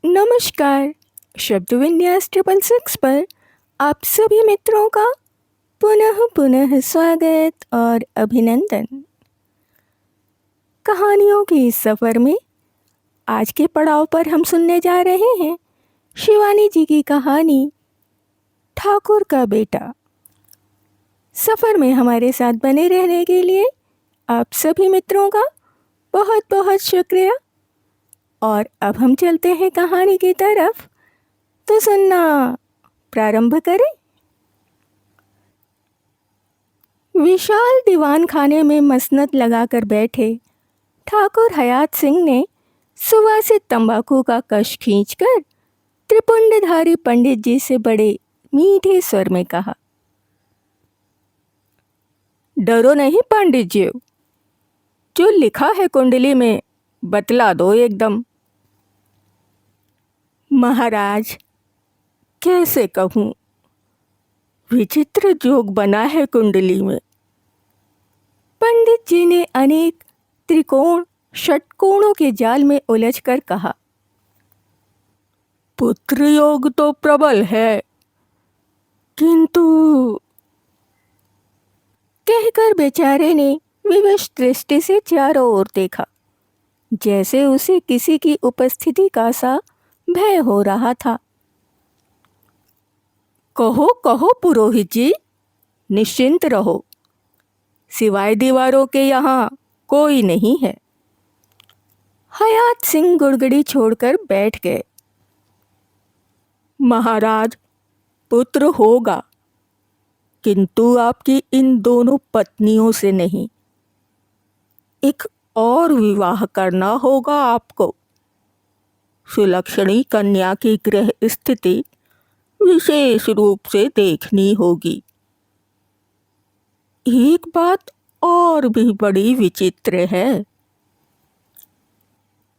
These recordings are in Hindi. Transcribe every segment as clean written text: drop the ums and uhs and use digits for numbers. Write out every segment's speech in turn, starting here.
नमस्कार। शब्द विन्यास 666 पर आप सभी मित्रों का पुनः पुनः स्वागत और अभिनंदन। कहानियों के इस सफ़र में आज के पड़ाव पर हम सुनने जा रहे हैं शिवानी जी की कहानी ठाकुर का बेटा। सफ़र में हमारे साथ बने रहने के लिए आप सभी मित्रों का बहुत बहुत शुक्रिया। और अब हम चलते हैं कहानी की तरफ, तो सुनना प्रारंभ करें। विशाल दीवान खाने में मसनद लगाकर बैठे ठाकुर हयात सिंह ने सुवासित तंबाकू का कश खींचकर त्रिपुंडधारी पंडित जी से बड़े मीठे स्वर में कहा, डरो नहीं पंडित जी, जो लिखा है कुंडली में बतला दो एकदम। महाराज, कैसे कहूँ, विचित्र जोग बना है कुंडली में। पंडित जी ने अनेक त्रिकोण षटकोणों के जाल में उलझकर कहा, पुत्र योग तो प्रबल है, किंतु। कहकर बेचारे ने विवश दृष्टि से चारों ओर देखा, जैसे उसे किसी की उपस्थिति का सा भय हो रहा था। कहो कहो पुरोहित जी, निश्चिंत रहो, सिवाय दीवारों के यहाँ कोई नहीं है। हयात सिंह गुड़गुड़ी छोड़कर बैठ गए। महाराज, पुत्र होगा, किंतु आपकी इन दोनों पत्नियों से नहीं। एक और विवाह करना होगा आपको। सुलक्षणी कन्या की ग्रह स्थिति विशेष रूप से देखनी होगी। एक बात और भी बड़ी विचित्र है।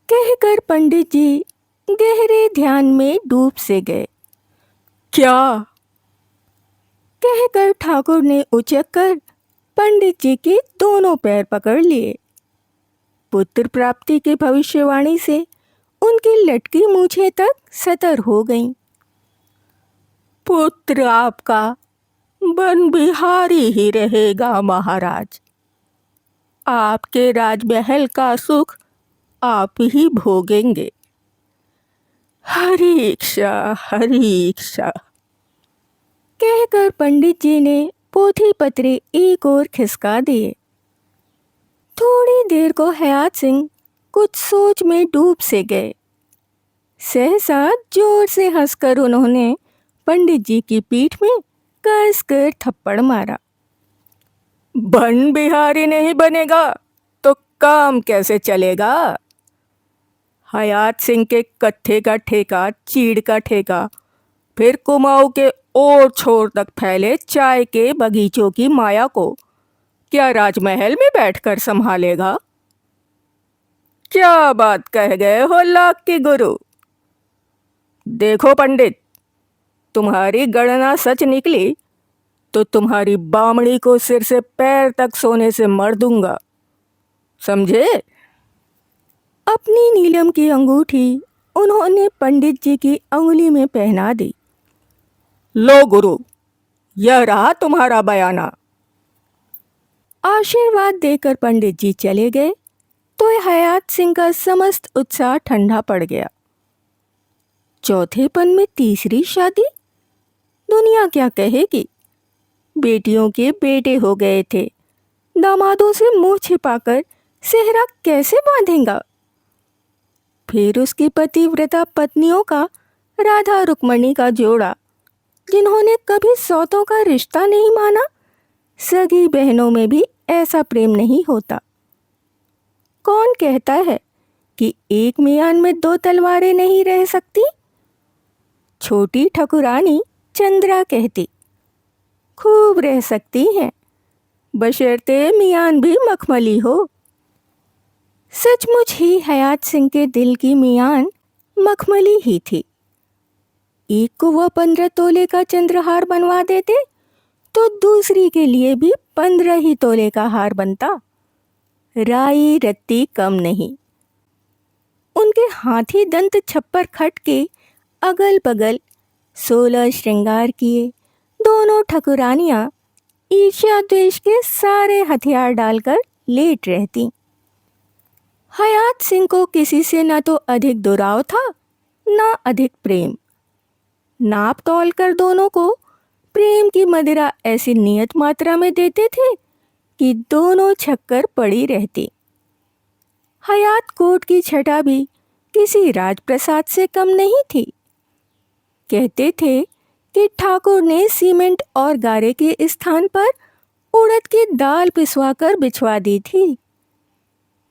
कहकर पंडित जी गहरे ध्यान में डूब से गए। क्या? कहकर ठाकुर ने उचककर पंडित जी के दोनों पैर पकड़ लिए। पुत्र प्राप्ति की भविष्यवाणी से उनकी लटकी मूछें तक सतर हो गईं। पुत्र आपका वन बिहारी ही रहेगा महाराज। आपके राजमहल का सुख आप ही भोगेंगे। हरी इच्छा, हरी इच्छा। कहकर पंडित जी ने पोथी पत्रे एक और खिसका दिए। थोड़ी देर को हयात सिंह कुछ सोच में डूब से गए। सहसा जोर से हंसकर उन्होंने पंडित जी की पीठ में कसकर थप्पड़ मारा। वन बिहारी नहीं बनेगा तो काम कैसे चलेगा? हयात सिंह के कत्थे का ठेका चीड़ का ठेका, फिर कुमाऊं के और छोर तक फैले चाय के बगीचों की माया को क्या राजमहल में बैठकर संभालेगा? क्या बात कह गए हो लाख की गुरु। देखो पंडित, तुम्हारी गणना सच निकली तो तुम्हारी बामणी को सिर से पैर तक सोने से मर दूंगा, समझे? अपनी नीलम की अंगूठी उन्होंने पंडित जी की अंगुली में पहना दी। लो गुरु, यह रहा तुम्हारा बयाना। आशीर्वाद देकर पंडित जी चले गए तो हयात सिंह का समस्त उत्साह ठंडा पड़ गया। चौथेपन में तीसरी शादी? दुनिया क्या कहेगी? बेटियों के बेटे हो गए थे, दामादों से मुंह छिपाकर सेहरा कैसे बांधेगा? फिर उसकी पतिव्रता पत्नियों का राधा रुक्मणी का जोड़ा, जिन्होंने कभी सौतों का रिश्ता नहीं माना। सगी बहनों में भी ऐसा प्रेम नहीं होता। कौन कहता है कि एक मियान में दो तलवारें नहीं रह सकती? छोटी ठकुरानी चंद्रा कहती, खूब रह सकती हैं, बशर्ते मियान भी मखमली हो। सचमुच ही हयात सिंह के दिल की मियान मखमली ही थी। एक को वह 15 तोले का चंद्रहार बनवा देते तो दूसरी के लिए भी 15 ही तोले का हार बनता। राई रत्ती कम नहीं। उनके हाथी दंत छप्पर खट के अगल बगल 16 श्रृंगार किए दोनों ठकुरानियां ईर्ष्या द्वेष के सारे हथियार डालकर लेट रहती। हयात सिंह को किसी से न तो अधिक दुराव था न अधिक प्रेम। नाप तौल कर दोनों को प्रेम की मदिरा ऐसी नियत मात्रा में देते थे कि दोनों छक्कर पड़ी रहती। हयात कोट की छटा भी किसी राजप्रसाद से कम नहीं थी। कहते थे कि ठाकुर ने सीमेंट और गारे के स्थान पर उड़द की दाल पिसवाकर बिछवा दी थी।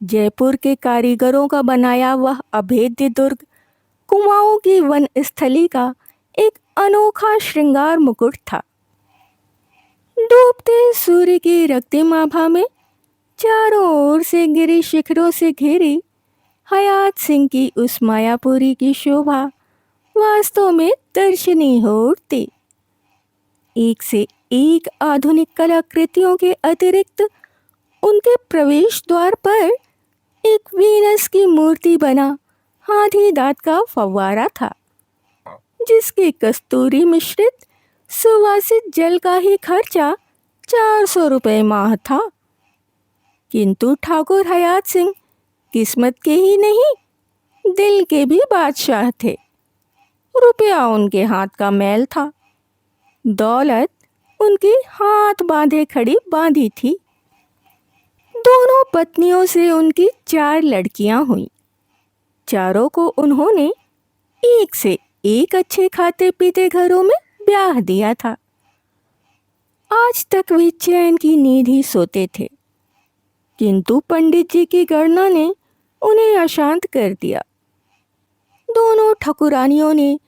जयपुर के कारीगरों का बनाया वह अभेद्य दुर्ग कुमाऊं की वन स्थली का एक अनोखा श्रृंगार मुकुट था। डूबते सूर्य की रक्तिम आभा में चारों ओर से गिरी शिखरों से घिरी हयात सिंह की उस मायापुरी की शोभा वास्तव में दर्शनीय हो उठती। एक से एक आधुनिक कलाकृतियों के अतिरिक्त उनके प्रवेश द्वार पर एक वीनस की मूर्ति बना हाथी दांत का फव्वारा था, जिसके कस्तूरी मिश्रित सुवासित जल का ही खर्चा 400 रुपये माह था। किंतु ठाकुर हयात सिंह किस्मत के ही नहीं दिल के भी बादशाह थे। रुपया उनके हाथ का मैल था, दौलत उनकी हाथ बांधे खड़ी बांधी थी। दोनों पत्नियों से उनकी 4 लड़कियां हुईं। चारों को उन्होंने एक से एक अच्छे खाते पीते घरों में ब्याह दिया था। आज तक वे चैन की नींद ही सोते थे, किंतु पंडित जी की गणना ने उन्हें अशांत कर दिया। दोनों ठकुरानियों ने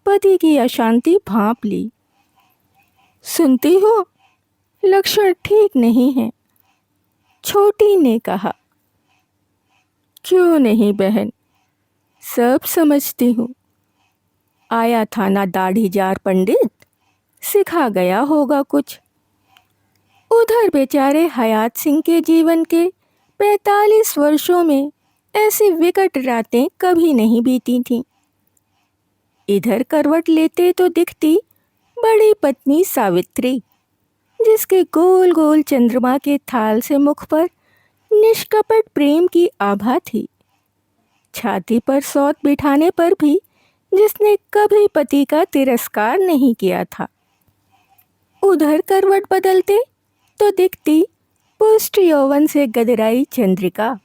पति की अशांति भांप ली। सुनती हो, लक्षण ठीक नहीं है, छोटी ने कहा। क्यों नहीं बहन, सब समझती हूँ। आया था ना दाढ़ीजार पंडित, सिखा गया होगा कुछ। उधर बेचारे हयात सिंह के जीवन के 45 वर्षों में ऐसी विकट रातें कभी नहीं बीती थीं। इधर करवट लेते तो दिखती बड़ी पत्नी सावित्री, जिसके गोल गोल चंद्रमा के थाल से मुख पर निष्कपट प्रेम की आभा थी। छाती पर सौत बिठाने पर भी जिसने कभी पति का तिरस्कार नहीं किया था। उधर करवट बदलते तो दिखती पुष्ट यौवन से गदराई चंद्रिका,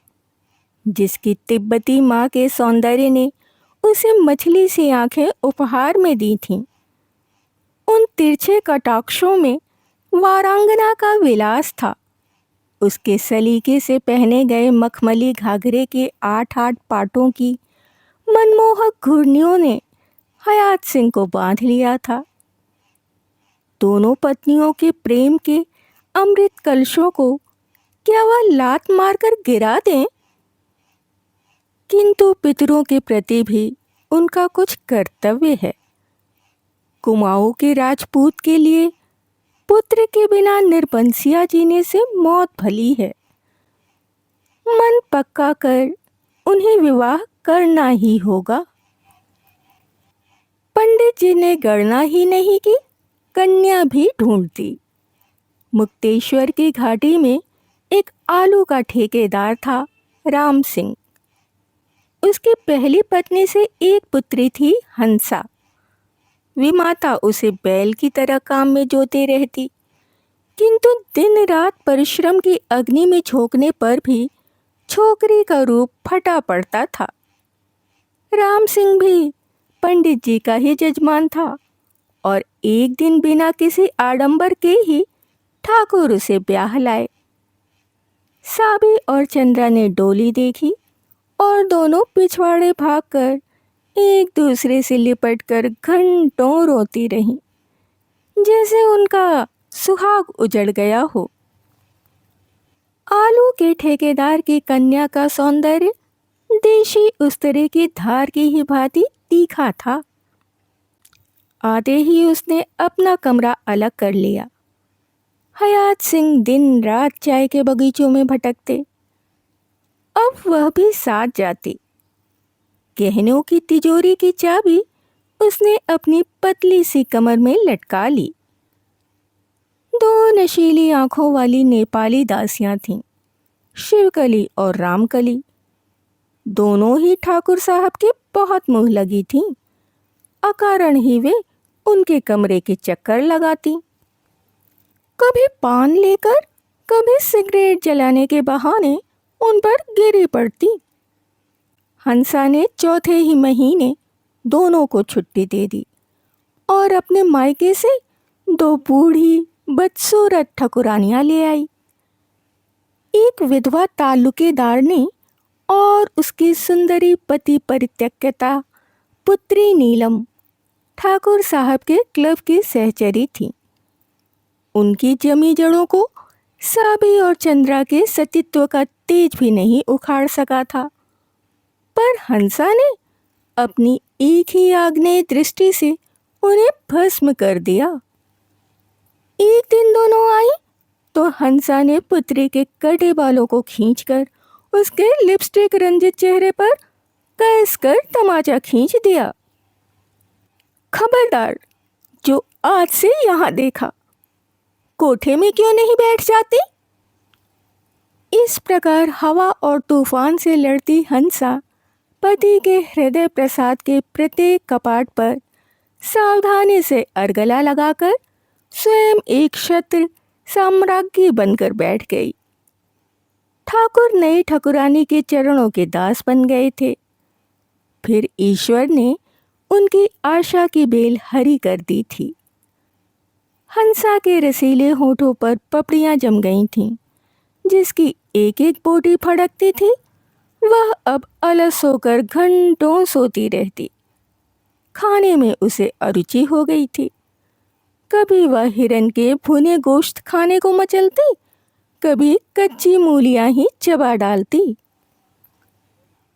जिसकी तिब्बती माँ के सौंदर्य ने उसे मछली सी आंखें उपहार में दी थीं। उन तिरछे कटाक्षों में वारांगना का विलास था। उसके सलीके से पहने गए मखमली घाघरे के 8-8 पाटों की मनमोहक घुर्नियों ने हयात सिंह को बांध लिया था। दोनों पत्नियों के प्रेम के अमृत कलशों को क्या वह लात मारकर गिरा दें? किंतु पितरों के प्रति भी उनका कुछ कर्तव्य है। कुमाऊं के राजपूत के लिए पुत्र के बिना निर्बंसिया जीने से मौत भली है। मन पक्का कर उन्हें विवाह करना ही होगा। पंडित जी ने गणना ही नहीं की, कन्या भी ढूंढ दी। मुक्तेश्वर की घाटी में एक आलू का ठेकेदार था, राम सिंह। उसकी पहली पत्नी से एक पुत्री थी, हंसा। विमाता उसे बैल की तरह काम में जोते रहती, किंतु दिन रात परिश्रम की अग्नि में झोंकने पर भी छोकरी का रूप फटा पड़ता था। राम सिंह भी पंडित जी का ही जजमान था और एक दिन बिना किसी आडंबर के ही ठाकुर उसे ब्याह लाए। साबी और चंद्रा ने डोली देखी और दोनों पिछवाड़े भागकर एक दूसरे से लिपटकर घंटों रोती रहीं, जैसे उनका सुहाग उजड़ गया हो। आलू के ठेकेदार की कन्या का सौंदर्य देशी उस्तरे की धार की ही भांति तीखा था। आते ही उसने अपना कमरा अलग कर लिया। हयात सिंह दिन रात चाय के बगीचों में भटकते। अब वह भी साथ जाती। गहनों की तिजोरी की चाबी उसने अपनी पतली सी कमर में लटका ली। दो नशीली आंखों वाली नेपाली दासियां थीं, शिवकली और रामकली। दोनों ही ठाकुर साहब के बहुत मुंह लगी थीं। अकारण ही वे उनके कमरे के चक्कर लगाती, कभी पान लेकर, कभी सिगरेट जलाने के बहाने उन पर गिरी पड़ती। हंसा ने चौथे ही महीने दोनों को छुट्टी दे दी और अपने मायके से दो बूढ़ी बदसूरत ठकुरानियां ले आई। एक विधवा ताल्लुकेदार ने और उसकी सुंदरी पति परित्यक्ता पुत्री नीलम ठाकुर साहब के क्लब की सहचरी थी। उनकी जमी जड़ों को साबी और चंद्रा के सतीत्व का तेज भी नहीं उखाड़ सका था, पर हंसा ने अपनी एक ही आग्नेय दृष्टि से उन्हें भस्म कर दिया। एक दिन दोनों आई तो हंसा ने पुत्री के कटे बालों को खींचकर उसके लिपस्टिक रंजित चेहरे पर कस कर तमाचा खींच दिया। खबरदार, जो आज से यहाँ देखा, कोठे में क्यों नहीं बैठ जाती? इस प्रकार हवा और तूफान से लड़ती हंसा पति के हृदय प्रसाद के प्रत्येक कपाट पर सावधानी से अर्गला लगाकर स्वयं एक क्षत्र साम्राज्ञी बनकर बैठ गई। ठाकुर नई ठकुरानी के चरणों के दास बन गए थे। फिर ईश्वर ने उनकी आशा की बेल हरी कर दी थी। हंसा के रसीले होठों पर पपड़ियां जम गई थीं, जिसकी एक एक बोटी फड़कती थी। वह अब अलस होकर घंटों सोती रहती। खाने में उसे अरुचि हो गई थी। कभी वह हिरन के भुने गोश्त खाने को मचलती, कभी कच्ची मूलियां ही चबा डालती।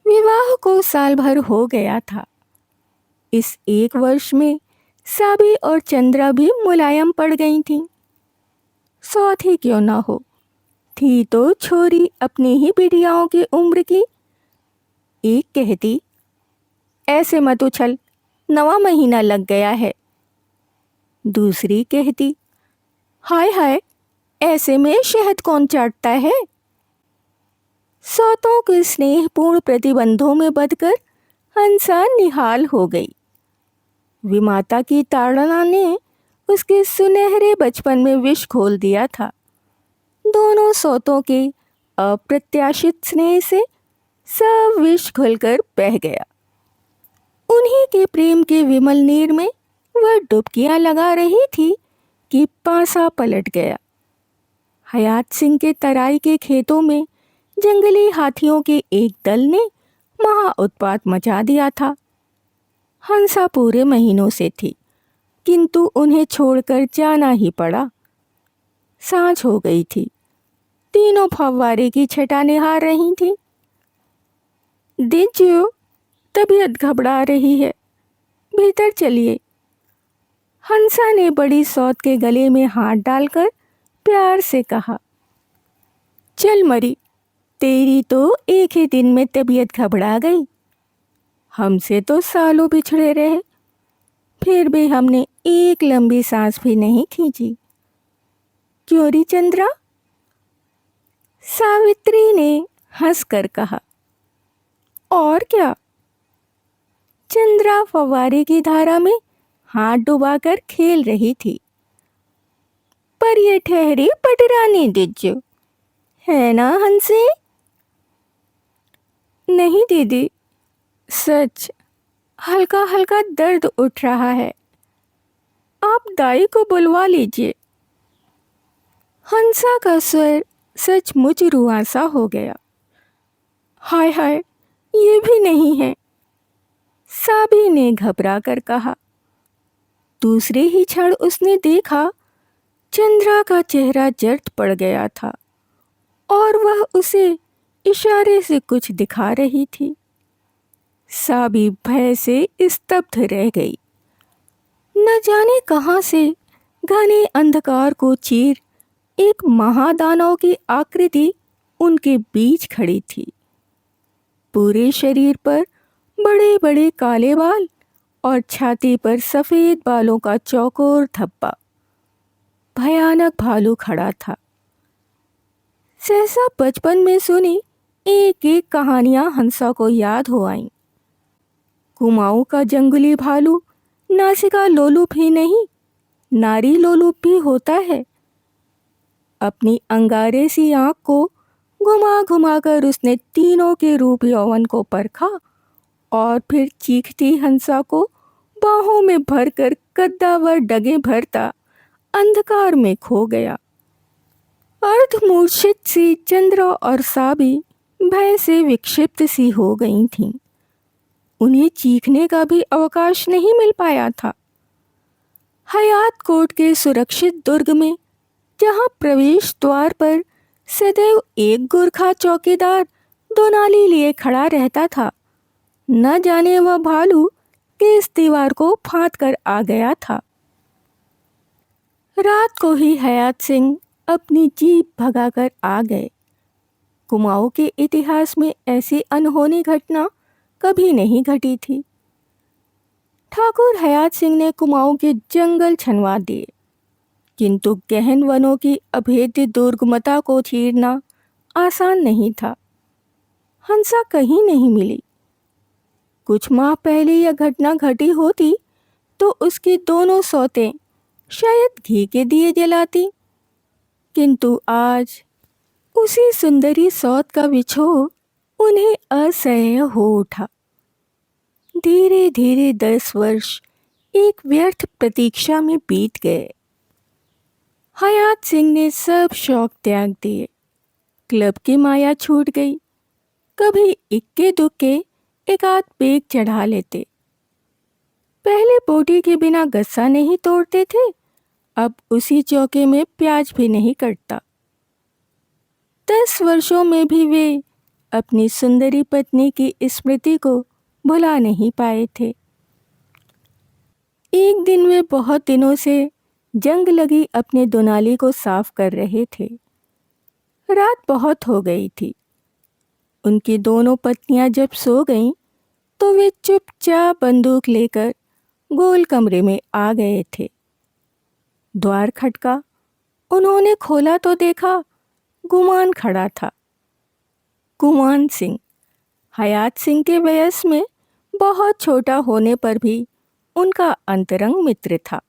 विवाह को साल भर हो गया था। इस एक वर्ष में साबी और चंद्रा भी मुलायम पड़ गई थीं। सौत ही क्यों ना हो, थी तो छोरी अपनी ही बिटियाओं की उम्र की। एक कहती, ऐसे मत उछल, नवा महीना लग गया है। दूसरी कहती, हाय हाय, ऐसे में शहद कौन चाटता है? सौतों के स्नेहपूर्ण प्रतिबंधों में बंधकर हंसा निहाल हो गई। विमाता की ताड़ना ने उसके सुनहरे बचपन में विष घोल दिया था। दोनों सौतों के अप्रत्याशित स्नेह से सब विष घुलकर बह गया। उन्हीं के प्रेम के विमल नीर में वह डुबकियां लगा रही थी कि पासा पलट गया। हयात सिंह के तराई के खेतों में जंगली हाथियों के एक दल ने महा उत्पात मचा दिया था। हंसा पूरे महीनों से थी, किंतु उन्हें छोड़कर जाना ही पड़ा। सांझ हो गई थी। तीनों फव्वारे की छटा निहार रही थी। दीजिए, तबीयत घबरा रही है, भीतर चलिए। हंसा ने बड़ी सौत के गले में हाथ डालकर प्यार से कहा। चल मरी, तेरी तो एक ही दिन में तबीयत घबरा गई। हमसे तो सालों बिछड़े रहे, फिर भी हमने एक लंबी सांस भी नहीं खींची। क्यों री चंद्रा? सावित्री ने हंसकर कहा। और क्या? चंद्रा फव्वारे की धारा में हाथ डुबाकर खेल रही थी। पर ये ठहरी पटरानी दिज्जो, है ना हंसे? नहीं दीदी, सच हल्का हल्का दर्द उठ रहा है, आप दाई को बुलवा लीजिए। हंसा का स्वर सचमुच रुआंसा हो गया। हाय हाय, ये भी नहीं है, साबी ने घबरा कर कहा। दूसरे ही क्षण उसने देखा चंद्रा का चेहरा जर्द पड़ गया था और वह उसे इशारे से कुछ दिखा रही थी। साबी भय से स्तब्ध रह गई। न जाने कहां से घने अंधकार को चीर एक महादानव की आकृति उनके बीच खड़ी थी। पूरे शरीर पर बड़े बड़े काले बाल और छाती पर सफ़ेद बालों का चौकोर धब्बा। भयानक भालू खड़ा था। सहसा बचपन में सुनी एक एक कहानियां हंसा को याद हो आईं। कुमाऊं का जंगली भालू नासिका लोलुप ही नहीं, नारी लोलुप भी होता है। अपनी अंगारे सी आंख को घुमा घुमा कर उसने तीनों के रूप यौवन को परखा और फिर चीखती हंसा को बाहों में भरकर कद्दावर डगे भरता अंधकार में खो गया। अर्धमूर्छित सी चंद्र और साबी भय से विक्षिप्त सी हो गई थीं। उन्हें चीखने का भी अवकाश नहीं मिल पाया था। हयात कोट के सुरक्षित दुर्ग में, जहां प्रवेश द्वार पर सदैव एक गुरखा चौकीदार दोनाली लिए खड़ा रहता था, न जाने वह भालू किस दीवार को फांद कर आ गया था। रात को ही हयात सिंह अपनी जीप भगाकर आ गए। कुमाऊं के इतिहास में ऐसी अनहोनी घटना कभी नहीं घटी थी। ठाकुर हयात सिंह ने कुमाऊं के जंगल छनवा दिए, किंतु गहन वनों की अभेद्य दुर्गमता को चीरना आसान नहीं था। हंसा कहीं नहीं मिली। कुछ माह पहले यह घटना घटी होती तो उसकी दोनों सौतें शायद घी के दिए जलाती, किंतु आज उसी सुंदरी सौत का विछोह उन्हें असह्य हो उठा। धीरे धीरे 10 वर्ष एक व्यर्थ प्रतीक्षा में बीत गए। हयात सिंह ने सब शौक त्याग दिए। क्लब की माया छूट गई। कभी इक्के दुक्के एक आध पेग चढ़ा लेते। पहले बोटी के बिना गस्सा नहीं तोड़ते थे, अब उसी चौके में प्याज भी नहीं कटता। 10 वर्षों में भी वे अपनी सुंदरी पत्नी की स्मृति को भुला नहीं पाए थे। एक दिन वे बहुत दिनों से जंग लगी अपने दोनाली को साफ कर रहे थे। रात बहुत हो गई थी। उनकी दोनों पत्नियां जब सो गईं, तो वे चुपचाप बंदूक लेकर गोल कमरे में आ गए थे। द्वार खटका। उन्होंने खोला तो देखा गुमान खड़ा था। गुमान सिंह हयात सिंह के वयस में बहुत छोटा होने पर भी उनका अंतरंग मित्र था।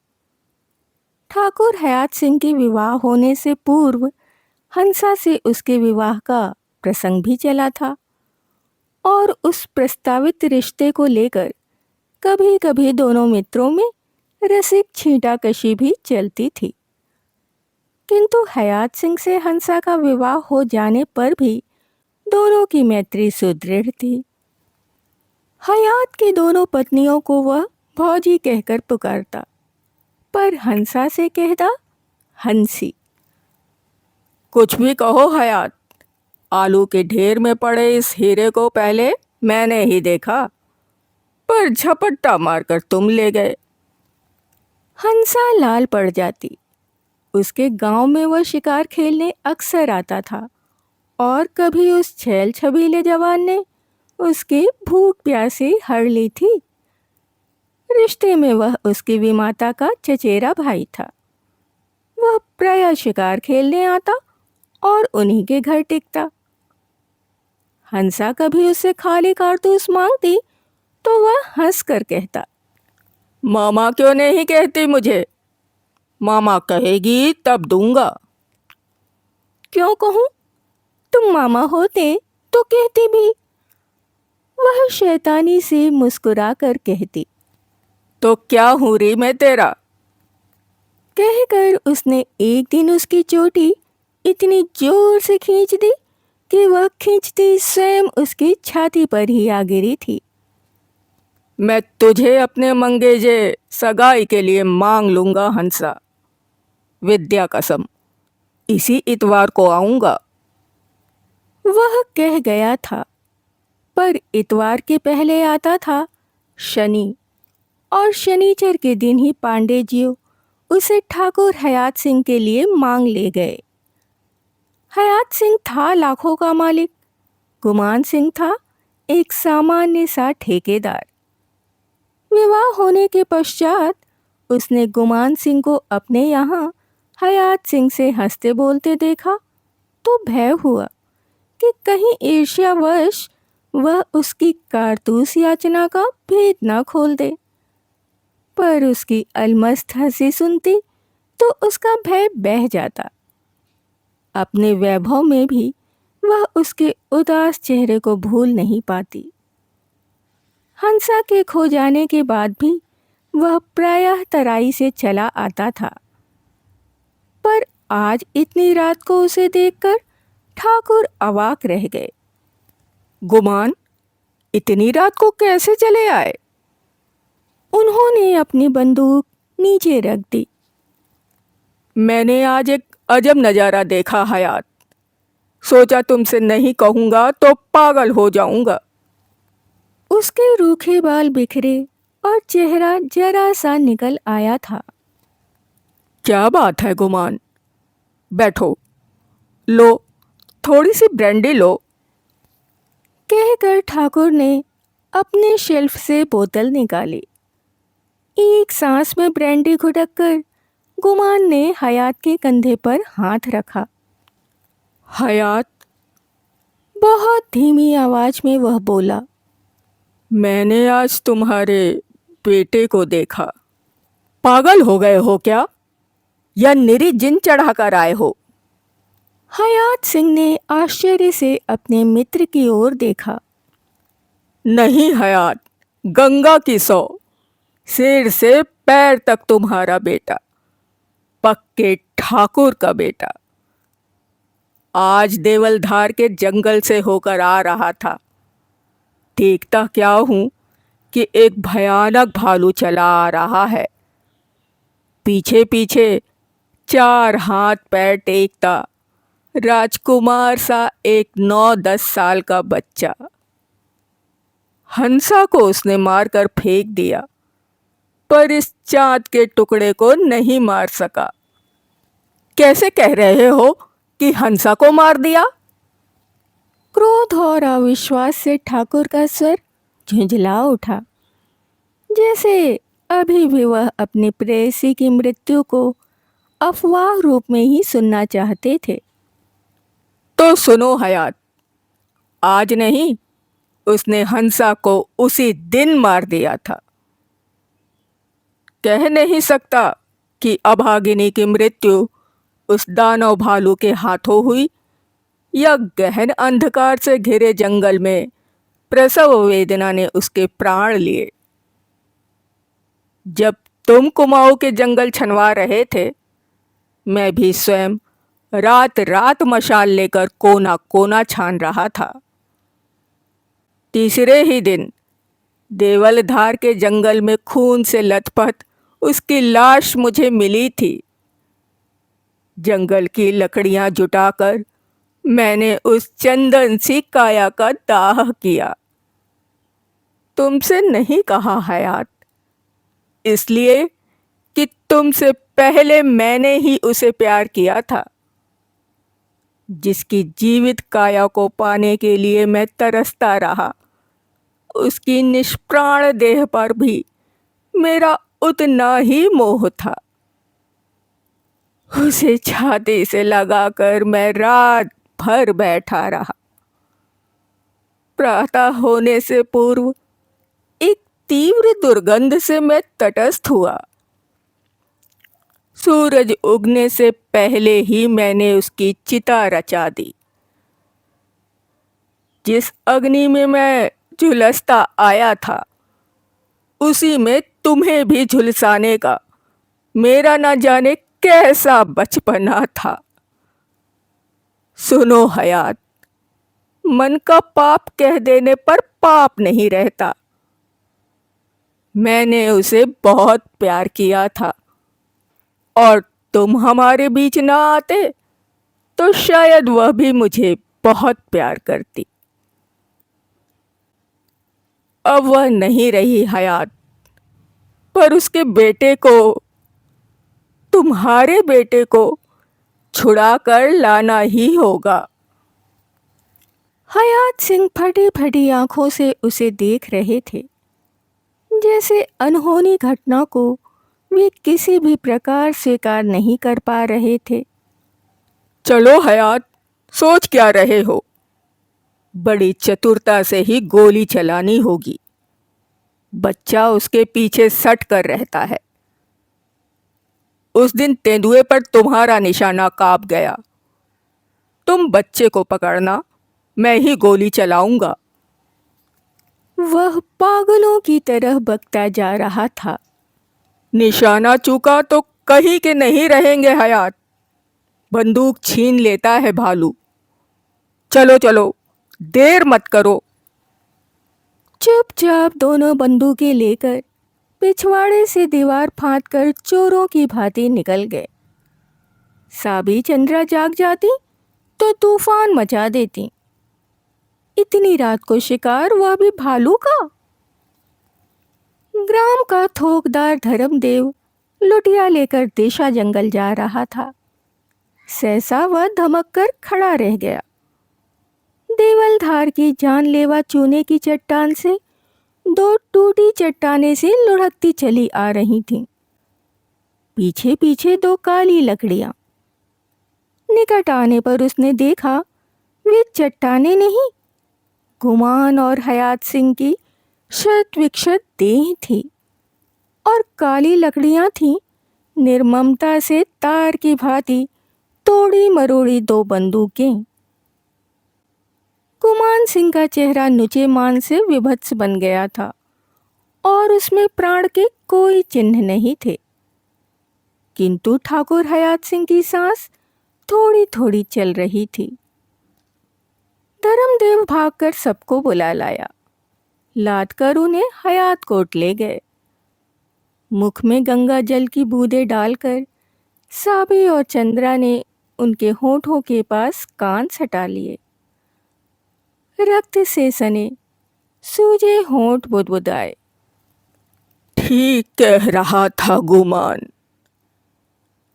ठाकुर हयात सिंह के विवाह होने से पूर्व हंसा से उसके विवाह का प्रसंग भी चला था और उस प्रस्तावित रिश्ते को लेकर कभी कभी दोनों मित्रों में रसिक छींटाकशी भी चलती थी। किंतु हयात सिंह से हंसा का विवाह हो जाने पर भी दोनों की मैत्री सुदृढ़ थी। हयात की दोनों पत्नियों को वह भौजी कहकर पुकारता, पर हंसा से कहता हंसी। कुछ भी कहो हयात, आलू के ढेर में पड़े इस हीरे को पहले मैंने ही देखा, पर झपट्टा मारकर तुम ले गए। हंसा लाल पड़ जाती। उसके गांव में वह शिकार खेलने अक्सर आता था और कभी उस छैल छबीले जवान ने उसकी भूख प्यासी हर ली थी। रिश्ते में वह उसकी विमाता का चचेरा भाई था। वह प्रायः शिकार खेलने आता और उन्हीं के घर टिकता। हंसा कभी उससे खाली कारतूस मांगती तो वह हंसकर कहता, मामा क्यों नहीं कहती मुझे? मामा कहेगी तब दूंगा। क्यों कहूँ? तुम मामा होते तो कहती भी। वह शैतानी से मुस्कुरा कर कहती, तो क्या हूँ री मैं तेरा? कहकर उसने एक दिन उसकी चोटी इतनी जोर से खींच दी कि वह खींचती स्वयं उसकी छाती पर ही आ गिरी थी। मैं तुझे अपने मंगेजे सगाई के लिए मांग लूंगा हंसा, विद्या कसम। इसी इतवार को आऊंगा। वह कह गया था, पर इतवार के पहले आता था शनि, और शनिचर के दिन ही पांडे जियो उसे ठाकुर हयात सिंह के लिए मांग ले गए। हयात सिंह था लाखों का मालिक, गुमान सिंह था एक सामान्य सा ठेकेदार। विवाह होने के पश्चात उसने गुमान सिंह को अपने यहाँ हयात सिंह से हंसते बोलते देखा तो भय हुआ कि कहीं ईर्ष्यावश वह उसकी कारतूस याचना का भेद न खोल दे। पर उसकी अलमस्त हंसी सुनती तो उसका भय बह जाता। अपने वैभव में भी वह उसके उदास चेहरे को भूल नहीं पाती। हंसा के खो जाने के बाद भी वह प्रायः तराई से चला आता था, पर आज इतनी रात को उसे देखकर ठाकुर अवाक रह गए। गुमान, इतनी रात को कैसे चले आए? उन्होंने अपनी बंदूक नीचे रख दी। मैंने आज एक अजब नज़ारा देखा हयात। सोचा तुमसे नहीं कहूँगा तो पागल हो जाऊँगा। उसके रूखे बाल बिखरे और चेहरा जरा सा निकल आया था। क्या बात है गुमान? बैठो, लो, थोड़ी सी ब्रांडी लो। कहकर ठाकुर ने अपने शेल्फ से बोतल निकाली। एक सांस में ब्रांडी घुटक कर गुमान ने हयात के कंधे पर हाथ रखा। हयात, बहुत धीमी आवाज में वह बोला, मैंने आज तुम्हारे बेटे को देखा। पागल हो गए हो क्या, या निरी जिन चढ़ा कर आए हो? हयात सिंह ने आश्चर्य से अपने मित्र की ओर देखा। नहीं हयात, गंगा की सौ, सिर से पैर तक तुम्हारा बेटा, पक्के ठाकुर का बेटा। आज देवलधार के जंगल से होकर आ रहा था। देखता क्या हूं कि एक भयानक भालू चला आ रहा है। पीछे पीछे 4 हाथ पैर टेकता राजकुमार सा एक 9-10 साल का बच्चा। हंसा को उसने मारकर फेंक दिया, पर इस चांद के टुकड़े को नहीं मार सका। कैसे कह रहे हो कि हंसा को मार दिया? क्रोध और अविश्वास से ठाकुर का स्वर झुंझला उठा, जैसे अभी भी वह अपनी प्रेयसी की मृत्यु को अफवाह रूप में ही सुनना चाहते थे। तो सुनो हयात, आज नहीं, उसने हंसा को उसी दिन मार दिया था। कह नहीं सकता कि अभागिनी की मृत्यु उस दानव भालू के हाथों हुई या गहन अंधकार से घिरे जंगल में प्रसव वेदना ने उसके प्राण लिए। जब तुम कुमाऊं के जंगल छनवा रहे थे, मैं भी स्वयं रात रात मशाल लेकर कोना कोना छान रहा था। तीसरे ही दिन देवलधार के जंगल में खून से लथपथ उसकी लाश मुझे मिली थी। जंगल की लकड़ियां जुटाकर मैंने उस चंदन सी काया का दाह किया। तुमसे नहीं कहा हयात, इसलिए कि तुमसे पहले मैंने ही उसे प्यार किया था। जिसकी जीवित काया को पाने के लिए मैं तरसता रहा, उसकी निष्प्राण देह पर भी मेरा उतना ही मोह था। उसे छाती से लगाकर मैं रात भर बैठा रहा। प्रातः होने से पूर्व एक तीव्र दुर्गंध से मैं तटस्थ हुआ। सूरज उगने से पहले ही मैंने उसकी चिता रचा दी। जिस अग्नि में मैं झुलसता आया था, उसी में तुम्हें भी झुलसाने का मेरा न जाने कैसा बचपना था। सुनो हयात, मन का पाप कह देने पर पाप नहीं रहता। मैंने उसे बहुत प्यार किया था, और तुम हमारे बीच ना आते तो शायद वह भी मुझे बहुत प्यार करती। अब वह नहीं रही हयात, पर उसके बेटे को, तुम्हारे बेटे को छुड़ा कर लाना ही होगा। हयात सिंह फटी फटी आंखों से उसे देख रहे थे, जैसे अनहोनी घटना को वे किसी भी प्रकार स्वीकार नहीं कर पा रहे थे। चलो हयात, सोच क्या रहे हो? बड़ी चतुरता से ही गोली चलानी होगी। बच्चा उसके पीछे सट कर रहता है। उस दिन तेंदुए पर तुम्हारा निशाना काप गया। तुम बच्चे को पकड़ना, मैं ही गोली चलाऊंगा। वह पागलों की तरह बकता जा रहा था। निशाना चूका तो कहीं के नहीं रहेंगे हयात। बंदूक छीन लेता है भालू। चलो चलो, देर मत करो। चुपचाप दोनों बंदूकें लेकर पिछवाड़े से दीवार फांदकर चोरों की भांति निकल गए। साबी चंद्रा जाग जाती तो तूफान मचा देती। इतनी रात को शिकार, वह भी भालू का। ग्राम का थोकदार धर्मदेव लुटिया लेकर दिशा जंगल जा रहा था। सहसा वह धमक कर खड़ा रह गया। देवलधार की जानलेवा चूने की चट्टान से दो टूटी चट्टानें से लुढ़कती चली आ रही थीं। पीछे पीछे दो काली लकड़ियां। निकट आने पर उसने देखा वे चट्टानें नहीं, गुमान और हयात सिंह की शत विक्षत देह थी, और काली लकड़ियां थीं निर्ममता से तार की भांति तोड़ी मरोड़ी दो बंदूकें। गुमान सिंह का चेहरा नुचे मान से विभत्स बन गया था और उसमें प्राण के कोई चिन्ह नहीं थे। किंतु ठाकुर हयात सिंह की सांस थोड़ी थोड़ी चल रही थी। धर्मदेव भागकर सबको बुला लाया। लाद कर उन्हें हयात कोट ले गए। मुख में गंगा जल की बूंदें डालकर साबी और चंद्रा ने उनके होठों के पास कान सटा लिए। रक्त से सने सूजे होंठ बुदबुदाए। ठीक कह रहा था गुमान।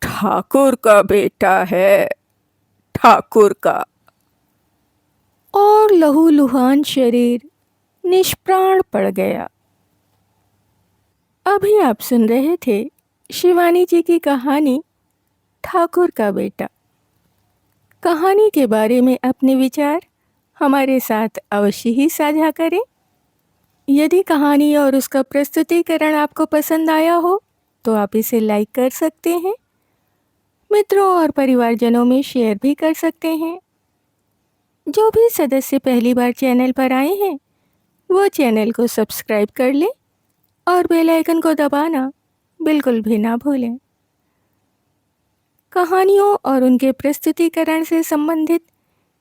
ठाकुर का बेटा है, ठाकुर का। और लहूलुहान शरीर निष्प्राण पड़ गया। अभी आप सुन रहे थे शिवानी जी की कहानी ठाकुर का बेटा। कहानी के बारे में अपने विचार हमारे साथ अवश्य ही साझा करें। यदि कहानी और उसका प्रस्तुतिकरण आपको पसंद आया हो तो आप इसे लाइक कर सकते हैं, मित्रों और परिवारजनों में शेयर भी कर सकते हैं। जो भी सदस्य पहली बार चैनल पर आए हैं वो चैनल को सब्सक्राइब कर लें और बेल आइकन को दबाना बिल्कुल भी ना भूलें। कहानियों और उनके प्रस्तुतिकरण से संबंधित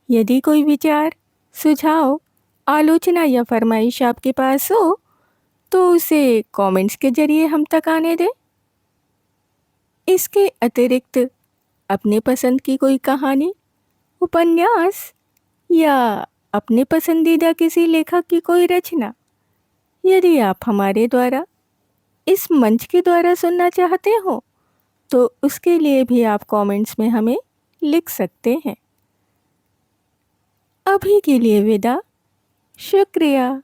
यदि कोई विचार, सुझाव, आलोचना या फरमाइश आपके पास हो तो उसे कमेंट्स के जरिए हम तक आने दें। इसके अतिरिक्त अपने पसंद की कोई कहानी, उपन्यास या अपने पसंदीदा किसी लेखक की कोई रचना यदि आप हमारे द्वारा इस मंच के द्वारा सुनना चाहते हो तो उसके लिए भी आप कमेंट्स में हमें लिख सकते हैं। अभी के लिए विदा। शुक्रिया।